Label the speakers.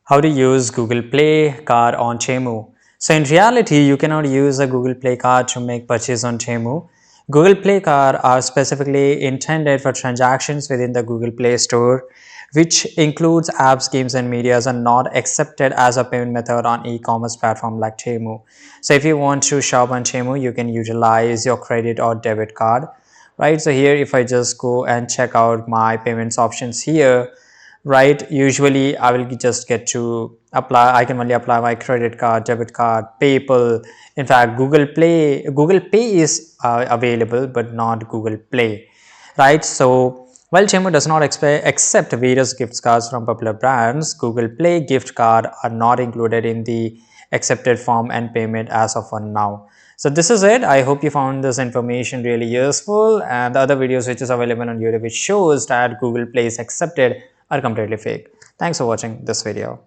Speaker 1: How to use Google Play card on TEMU. So in reality, you cannot use a Google Play card to make purchase on TEMU. Google Play card are specifically intended for transactions within the Google Play Store, which includes apps, games, and medias, are not accepted as a payment method on e-commerce platform like TEMU. So if you want to shop on TEMU, you can utilize your credit or debit card, right? So here, if I just go and check out my payments options here, right, usually I will just get to apply. I can only apply my credit card, debit card, PayPal. In fact, Google Pay is available, but not Google Play, right? So while Chemo does not accept various gift cards from popular brands, Google Play gift card are not included in the accepted form and payment as of now. So this is it. I hope you found this information really useful, and the other videos which is available on YouTube, which shows that Google Play is accepted, are completely fake. Thanks for watching this video.